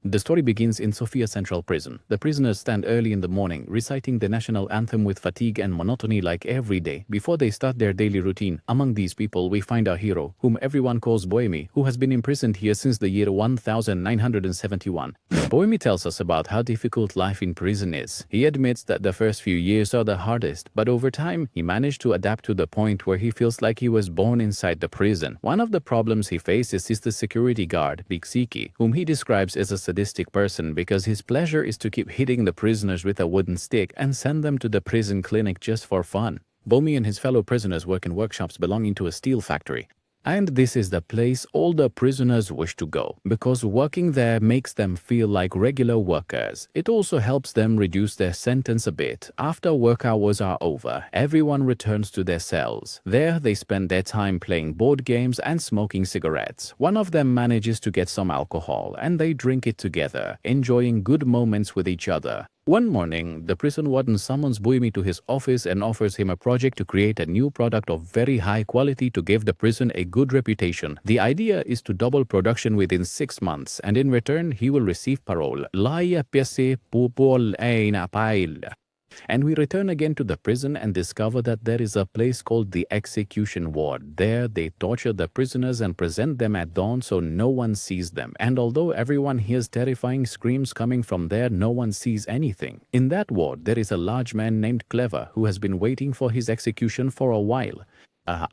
The story begins in Sofia Central Prison. The prisoners stand early in the morning, reciting the national anthem with fatigue and monotony like every day, before they start their daily routine. Among these people, we find our hero, whom everyone calls Boemi, who has been imprisoned here since the year 1971. Boemi tells us about how difficult life in prison is. He admits that the first few years are the hardest, but over time, he managed to adapt to the point where he feels like he was born inside the prison. One of the problems he faces is the security guard, Biksiki, whom he describes as a sadistic person because his pleasure is to keep hitting the prisoners with a wooden stick and send them to the prison clinic just for fun. Boemi and his fellow prisoners work in workshops belonging to a steel factory. And this is the place all the prisoners wish to go, because working there makes them feel like regular workers. It also helps them reduce their sentence a bit. After work hours are over, everyone returns to their cells. There, they spend their time playing board games and smoking cigarettes. One of them manages to get some alcohol, and they drink it together, enjoying good moments with each other. One morning, the prison warden summons Boemi to his office and offers him a project to create a new product of very high quality to give the prison a good reputation. The idea is to double production within 6 months, and in return, he will receive parole. And we return again to the prison and discover that there is a place called the execution ward. There, they torture the prisoners and present them at dawn so no one sees them. And although everyone hears terrifying screams coming from there, no one sees anything. In that ward, there is a large man named Clever who has been waiting for his execution for a while.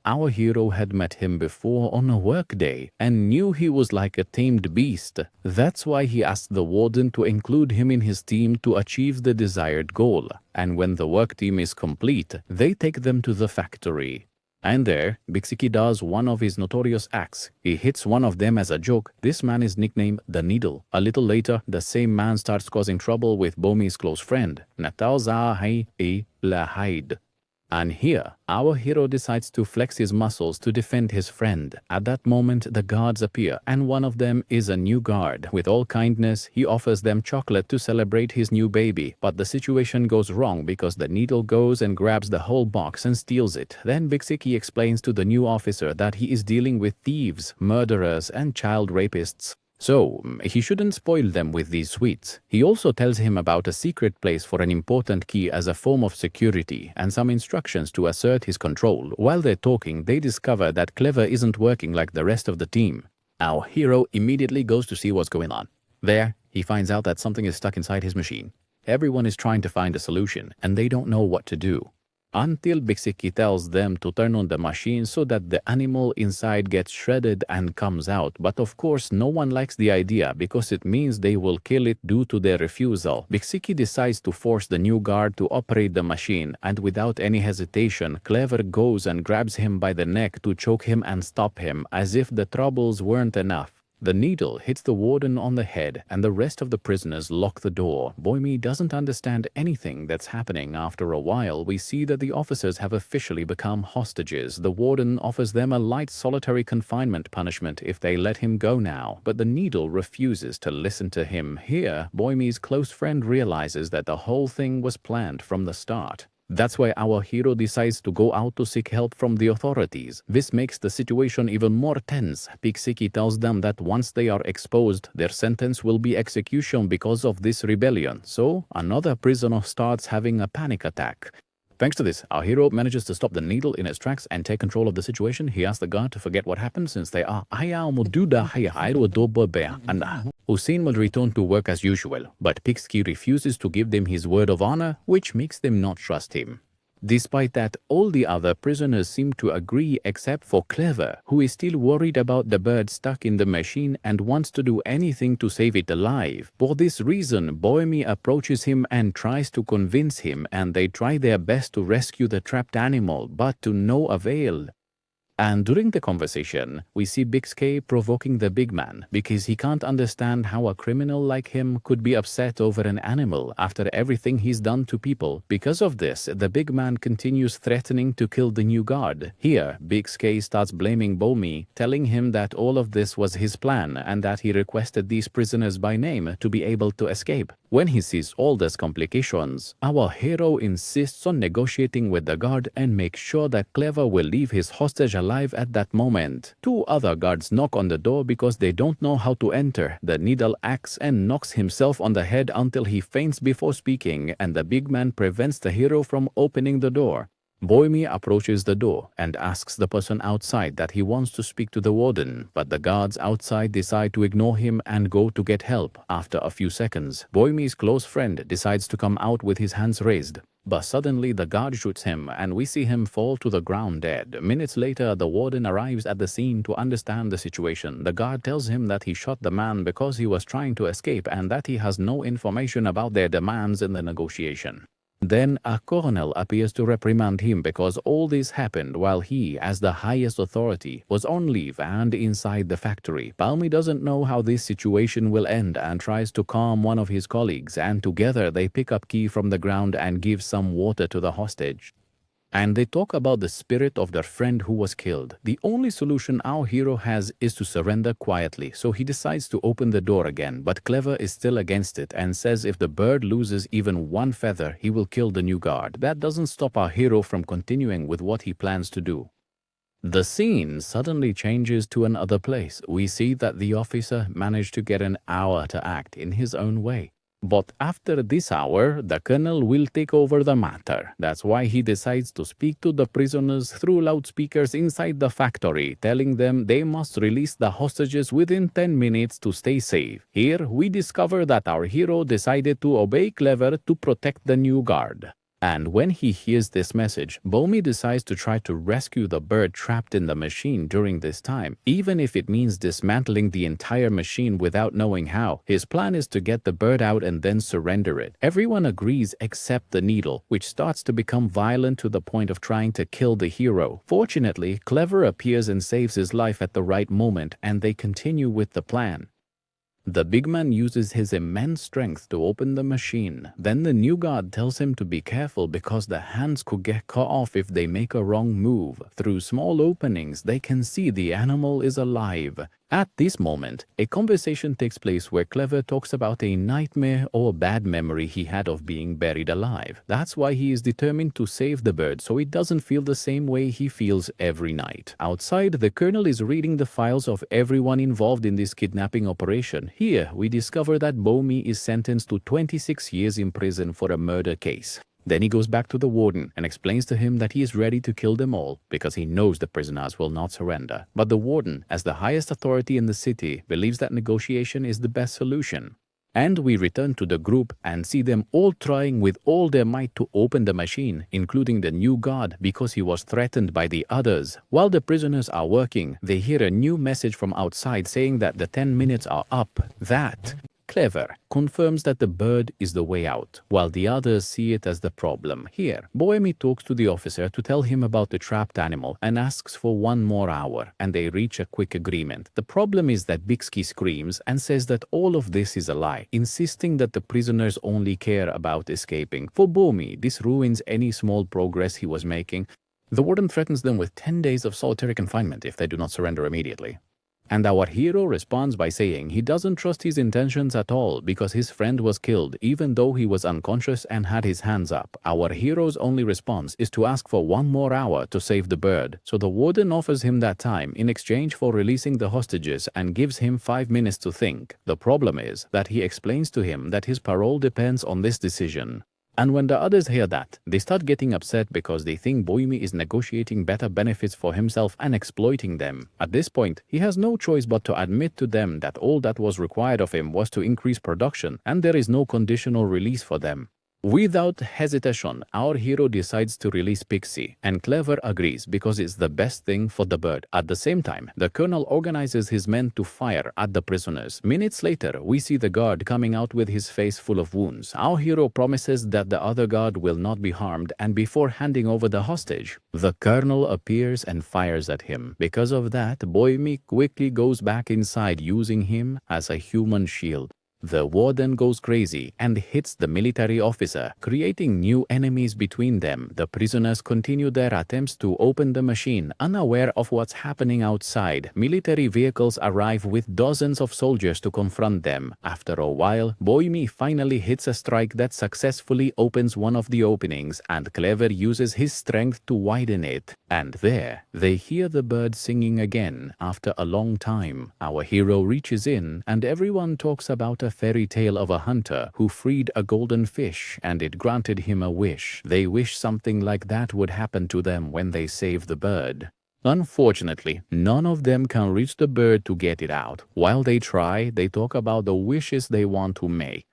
Our hero had met him before on a work day and knew he was like a tamed beast. That's why he asked the warden to include him in his team to achieve the desired goal. And when the work team is complete, they take them to the factory. And there, Biksiki does one of his notorious acts. He hits one of them as a joke. This man is nicknamed The Needle. A little later, the same man starts causing trouble with Boemi's close friend, Natal Zahai Lahide. And here, our hero decides to flex his muscles to defend his friend. At that moment, the guards appear, and one of them is a new guard. With all kindness, he offers them chocolate to celebrate his new baby. But the situation goes wrong because the Needle goes and grabs the whole box and steals it. Then Biksiki explains to the new officer that he is dealing with thieves, murderers, and child rapists. So, he shouldn't spoil them with these sweets. He also tells him about a secret place for an important key as a form of security and some instructions to assert his control. While they're talking, they discover that Clever isn't working like the rest of the team. Our hero immediately goes to see what's going on. There, he finds out that something is stuck inside his machine. Everyone is trying to find a solution, and they don't know what to do. Until Biksiki tells them to turn on the machine so that the animal inside gets shredded and comes out. But of course, no one likes the idea because it means they will kill it due to their refusal. Biksiki decides to force the new guard to operate the machine, and without any hesitation, Clever goes and grabs him by the neck to choke him and stop him, as if the troubles weren't enough. The Needle hits the warden on the head, and the rest of the prisoners lock the door. Boemi doesn't understand anything that's happening. After a while, we see that the officers have officially become hostages. The warden offers them a light solitary confinement punishment if they let him go now, but the Needle refuses to listen to him. Here, Boemi's close friend realizes that the whole thing was planned from the start. That's why our hero decides to go out to seek help from the authorities. This makes the situation even more tense. Biksiki tells them that once they are exposed, their sentence will be execution because of this rebellion. So, another prisoner starts having a panic attack. Thanks to this, our hero manages to stop the Needle in its tracks and take control of the situation. He asks the guard to forget what happened since they are and Hussein will return to work as usual, but Biksiki refuses to give them his word of honor, which makes them not trust him. Despite that, all the other prisoners seem to agree except for Clever, who is still worried about the bird stuck in the machine and wants to do anything to save it alive. For this reason, Boemi approaches him and tries to convince him, and they try their best to rescue the trapped animal, but to no avail. And during the conversation, we see Biksiki provoking the big man because he can't understand how a criminal like him could be upset over an animal after everything he's done to people. Because of this, the big man continues threatening to kill the new guard. Here, Biksiki starts blaming Boemi, telling him that all of this was his plan and that he requested these prisoners by name to be able to escape. When he sees all these complications, our hero insists on negotiating with the guard and makes sure that Clever will leave his hostage alive alive at that moment. Two other guards knock on the door because they don't know how to enter. The needle acts and knocks himself on the head until he faints before speaking, and the big man prevents the hero from opening the door. Boimi approaches the door and asks the person outside that he wants to speak to the warden, but the guards outside decide to ignore him and go to get help. After a few seconds, Boimi's close friend decides to come out with his hands raised. But suddenly the guard shoots him and we see him fall to the ground dead. Minutes later, the warden arrives at the scene to understand the situation. The guard tells him that he shot the man because he was trying to escape and that he has no information about their demands in the negotiation. Then a colonel appears to reprimand him because all this happened while he, as the highest authority, was on leave and inside the factory. Balmi doesn't know how this situation will end and tries to calm one of his colleagues, and together they pick up key from the ground and give some water to the hostage. And they talk about the spirit of their friend who was killed. The only solution our hero has is to surrender quietly, so he decides to open the door again, but Clever is still against it and says if the bird loses even one feather, he will kill the new guard. That doesn't stop our hero from continuing with what he plans to do. The scene suddenly changes to another place. We see that the officer managed to get an hour to act in his own way. But after this hour, the colonel will take over the matter. That's why he decides to speak to the prisoners through loudspeakers inside the factory, telling them they must release the hostages within 10 minutes to stay safe. Here, we discover that our hero decided to obey Clever to protect the new guard. And when he hears this message, Bomi decides to try to rescue the bird trapped in the machine during this time, even if it means dismantling the entire machine without knowing how. His plan is to get the bird out and then surrender it. Everyone agrees except the needle, which starts to become violent to the point of trying to kill the hero. Fortunately, Clever appears and saves his life at the right moment, and they continue with the plan. The big man uses his immense strength to open the machine. Then the new guard tells him to be careful because the hands could get cut off if they make a wrong move. Through small openings, they can see the animal is alive. At this moment, a conversation takes place where Clever talks about a nightmare or bad memory he had of being buried alive. That's why he is determined to save the bird so it doesn't feel the same way he feels every night. Outside, the colonel is reading the files of everyone involved in this kidnapping operation. Here, we discover that Bomi is sentenced to 26 years in prison for a murder case. Then he goes back to the warden and explains to him that he is ready to kill them all because he knows the prisoners will not surrender. But the warden, as the highest authority in the city, believes that negotiation is the best solution. And we return to the group and see them all trying with all their might to open the machine, including the new guard because he was threatened by the others. While the prisoners are working, they hear a new message from outside saying that the 10 minutes are up. That Clever confirms that the bird is the way out, while the others see it as the problem. Here, Boemi talks to the officer to tell him about the trapped animal and asks for 1 more hour, and they reach a quick agreement. The problem is that Bixby screams and says that all of this is a lie, insisting that the prisoners only care about escaping. For Boemi, this ruins any small progress he was making. The warden threatens them with 10 days of solitary confinement if they do not surrender immediately. And our hero responds by saying he doesn't trust his intentions at all because his friend was killed even though he was unconscious and had his hands up. Our hero's only response is to ask for 1 more hour to save the bird, so the warden offers him that time in exchange for releasing the hostages and gives him 5 minutes to think. The problem is that he explains to him that his parole depends on this decision. And when the others hear that, they start getting upset because they think Boimi is negotiating better benefits for himself and exploiting them. At this point, he has no choice but to admit to them that all that was required of him was to increase production and there is no conditional release for them. Without hesitation, our hero decides to release Pixie, and Clever agrees because it's the best thing for the bird. At the same time, the colonel organizes his men to fire at the prisoners. Minutes later, we see the guard coming out with his face full of wounds. Our hero promises that the other guard will not be harmed, and before handing over the hostage, the colonel appears and fires at him. Because of that, Boimi quickly goes back inside using him as a human shield. The warden goes crazy and hits the military officer, creating new enemies between them. The prisoners continue their attempts to open the machine, unaware of what's happening outside. Military vehicles arrive with dozens of soldiers to confront them. After a while, Boimi finally hits a strike that successfully opens one of the openings, and Clever uses his strength to widen it. And there, they hear the bird singing again after a long time. Our hero reaches in, and everyone talks about a fairy tale of a hunter who freed a golden fish and it granted him a wish. They wish something like that would happen to them when they save the bird. Unfortunately, none of them can reach the bird to get it out. While they try, they talk about the wishes they want to make.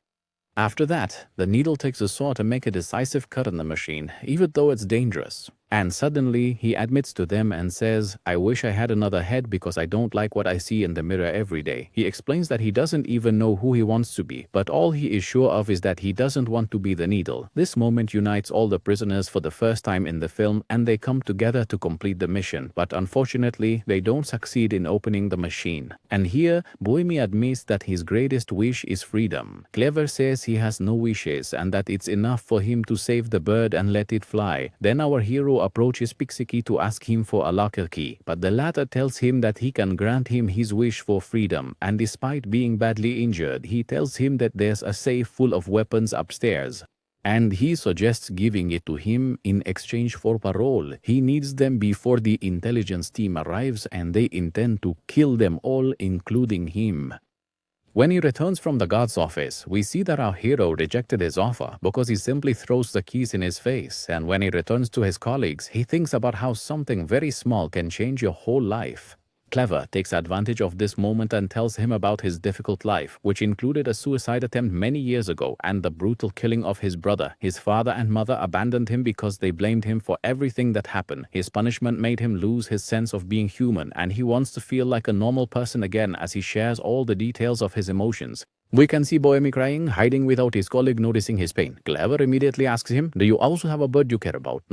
After that, the needle takes a saw to make a decisive cut in the machine, even though it's dangerous. And suddenly, he admits to them and says, "I wish I had another head because I don't like what I see in the mirror every day." He explains that he doesn't even know who he wants to be, but all he is sure of is that he doesn't want to be the needle. This moment unites all the prisoners for the first time in the film, and they come together to complete the mission. But unfortunately, they don't succeed in opening the machine. And here, Boimi admits that his greatest wish is freedom. Clever says he has no wishes and that it's enough for him to save the bird and let it fly. Then our hero approaches Pixiki to ask him for a locker key, but the latter tells him that he can grant him his wish for freedom, and despite being badly injured, he tells him that there's a safe full of weapons upstairs. And he suggests giving it to him in exchange for parole. He needs them before the intelligence team arrives, and they intend to kill them all, including him. When he returns from the guard's office, we see that our hero rejected his offer because he simply throws the keys in his face. And when he returns to his colleagues, he thinks about how something very small can change your whole life. Clever takes advantage of this moment and tells him about his difficult life, which included a suicide attempt many years ago and the brutal killing of his brother. His father and mother abandoned him because they blamed him for everything that happened. His punishment made him lose his sense of being human, and he wants to feel like a normal person again as he shares all the details of his emotions. We can see Boemi crying, hiding without his colleague noticing his pain. Clever immediately asks him, "Do you also have a bird you care about?"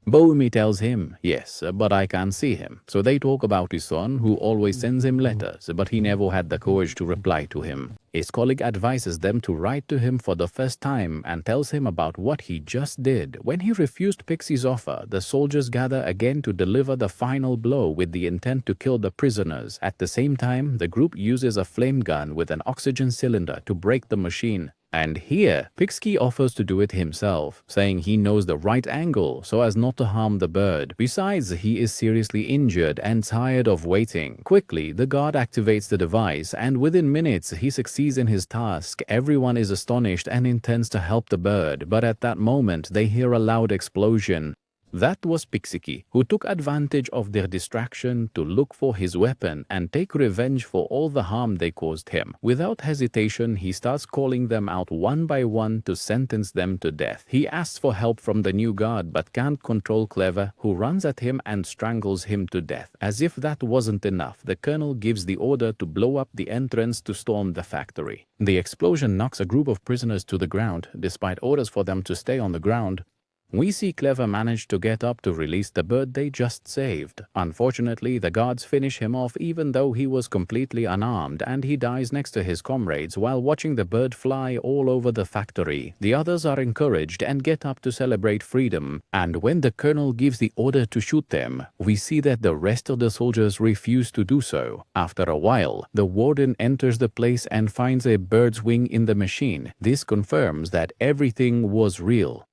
Boemi tells him, "Yes, but I can't see him." So they talk about his son, who always sends him letters, but he never had the courage to reply to him. His colleague advises them to write to him for the first time and tells him about what he just did. When he refused Pixie's offer, the soldiers gather again to deliver the final blow with the intent to kill the prisoners. At the same time, the group uses a flame gun with an oxygen cylinder to break the machine. And here, Pixie offers to do it himself, saying he knows the right angle so as not to harm the bird. Besides, he is seriously injured and tired of waiting. Quickly, the guard activates the device, and within minutes, he succeeds in his task. Everyone is astonished and intends to help the bird, but at that moment, they hear a loud explosion. That was Pixiki, who took advantage of their distraction to look for his weapon and take revenge for all the harm they caused him. Without hesitation, he starts calling them out one by one to sentence them to death. He asks for help from the new guard but can't control Clever, who runs at him and strangles him to death. As if that wasn't enough, the colonel gives the order to blow up the entrance to storm the factory. The explosion knocks a group of prisoners to the ground, despite orders for them to stay on the ground. We see Clever manage to get up to release the bird they just saved. Unfortunately, the guards finish him off even though he was completely unarmed, and he dies next to his comrades while watching the bird fly all over the factory. The others are encouraged and get up to celebrate freedom, and when the colonel gives the order to shoot them, we see that the rest of the soldiers refuse to do so. After a while, the warden enters the place and finds a bird's wing in the machine. This confirms that everything was real.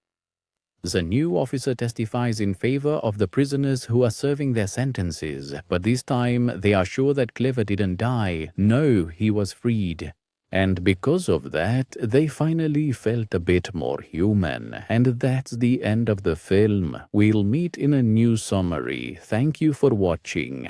The new officer testifies in favor of the prisoners who are serving their sentences, but this time they are sure that Clever didn't die. No, he was freed. And because of that, they finally felt a bit more human. And that's the end of the film. We'll meet in a new summary. Thank you for watching.